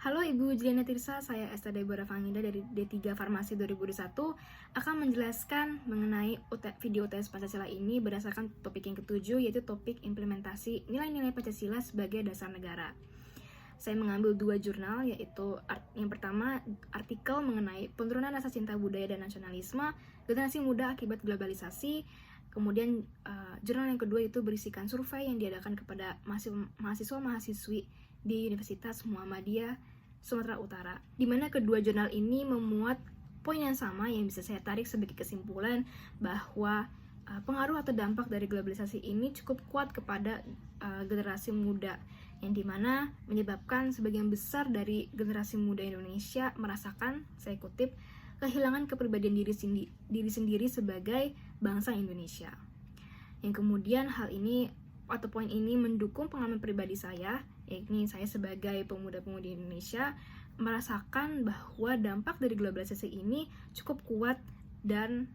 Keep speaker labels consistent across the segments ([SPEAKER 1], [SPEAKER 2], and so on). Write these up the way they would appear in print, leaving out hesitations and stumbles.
[SPEAKER 1] Halo Ibu Juliana Tirsa, saya Esta Deborah Fanginda dari D3 Farmasi 2021 akan menjelaskan mengenai video UTS Pancasila ini berdasarkan topik yang ketujuh, yaitu topik implementasi nilai-nilai Pancasila sebagai dasar negara. Saya mengambil dua jurnal, yaitu yang pertama artikel mengenai penurunan rasa cinta budaya dan nasionalisme generasi muda akibat globalisasi. Kemudian jurnal yang kedua itu berisikan survei yang diadakan kepada mahasiswa-mahasiswi di Universitas Muhammadiyah Sumatera Utara, di mana kedua jurnal ini memuat poin yang sama yang bisa saya tarik sebagai kesimpulan bahwa pengaruh atau dampak dari globalisasi ini cukup kuat kepada generasi muda, yang dimana menyebabkan sebagian besar dari generasi muda Indonesia merasakan, saya kutip, kehilangan kepribadian diri sendiri sebagai bangsa Indonesia. Yang kemudian hal ini atau poin ini mendukung pengalaman pribadi saya, yakni saya sebagai pemuda-pemudi Indonesia merasakan bahwa dampak dari globalisasi ini cukup kuat, dan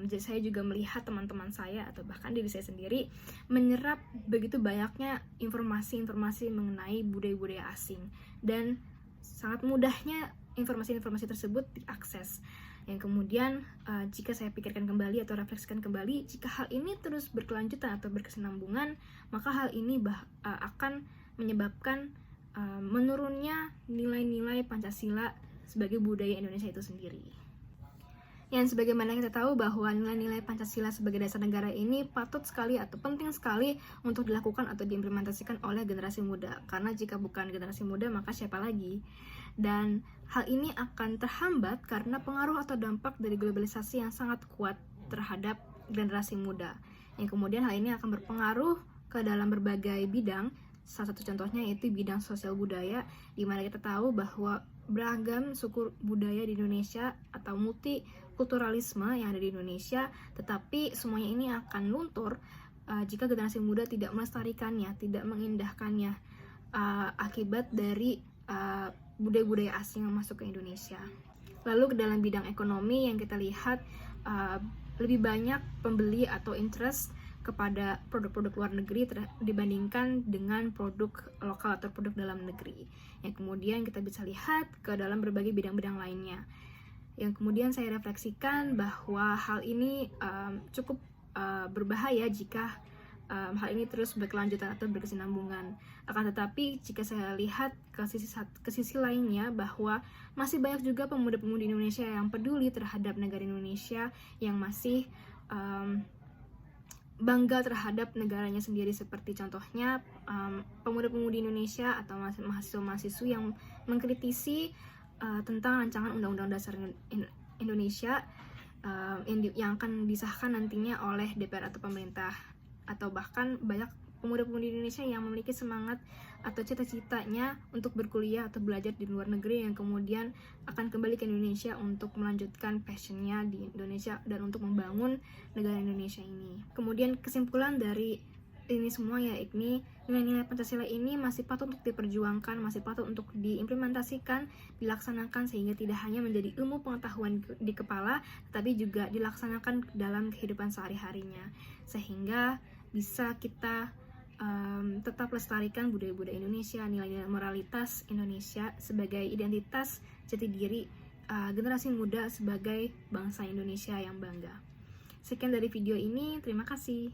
[SPEAKER 1] jadi saya juga melihat teman-teman saya atau bahkan diri saya sendiri menyerap begitu banyaknya informasi-informasi mengenai budaya-budaya asing, dan sangat mudahnya informasi-informasi tersebut diakses. Yang kemudian jika saya pikirkan kembali atau refleksikan kembali, jika hal ini terus berkelanjutan atau berkesinambungan, maka hal ini akan menyebabkan menurunnya nilai-nilai Pancasila sebagai budaya Indonesia itu sendiri. Yang sebagaimana kita tahu bahwa nilai-nilai Pancasila sebagai dasar negara ini patut sekali atau penting sekali untuk dilakukan atau diimplementasikan oleh generasi muda, karena jika bukan generasi muda maka siapa lagi? Dan hal ini akan terhambat karena pengaruh atau dampak dari globalisasi yang sangat kuat terhadap generasi muda, yang kemudian hal ini akan berpengaruh ke dalam berbagai bidang. Salah satu contohnya yaitu bidang sosial budaya, di mana kita tahu bahwa beragam suku budaya di Indonesia atau multikulturalisme yang ada di Indonesia, tetapi semuanya ini akan luntur jika generasi muda tidak melestarikannya, tidak mengindahkannya akibat dari budaya-budaya asing yang masuk ke Indonesia. Lalu ke dalam bidang ekonomi yang kita lihat lebih banyak pembeli atau interest kepada produk-produk luar negeri dibandingkan dengan produk lokal atau produk dalam negeri. Yang kemudian kita bisa lihat ke dalam berbagai bidang-bidang lainnya. Yang kemudian saya refleksikan bahwa hal ini cukup berbahaya jika hal ini terus berkelanjutan atau berkesinambungan. Akan tetapi jika saya lihat ke sisi lainnya, bahwa masih banyak juga pemuda-pemudi Indonesia yang peduli terhadap negara Indonesia, yang masih bangga terhadap negaranya sendiri, seperti contohnya pemuda-pemudi Indonesia atau mahasiswa-mahasiswi yang mengkritisi tentang rancangan Undang-Undang Dasar Indonesia yang akan disahkan nantinya oleh DPR atau pemerintah, atau bahkan banyak pemuda-pemudi Indonesia yang memiliki semangat atau cita-citanya untuk berkuliah atau belajar di luar negeri, yang kemudian akan kembali ke Indonesia untuk melanjutkan passionnya di Indonesia dan untuk membangun negara Indonesia ini. Kemudian kesimpulan dari ini semua yakni nilai-nilai Pancasila ini masih patut untuk diperjuangkan, masih patut untuk diimplementasikan, dilaksanakan, sehingga tidak hanya menjadi ilmu pengetahuan di kepala, tetapi juga dilaksanakan dalam kehidupan sehari-harinya, sehingga bisa kita tetap lestarikan budaya-budaya Indonesia, nilai-nilai moralitas Indonesia sebagai identitas jati diri generasi muda sebagai bangsa Indonesia yang bangga. Sekian dari video ini, terima kasih.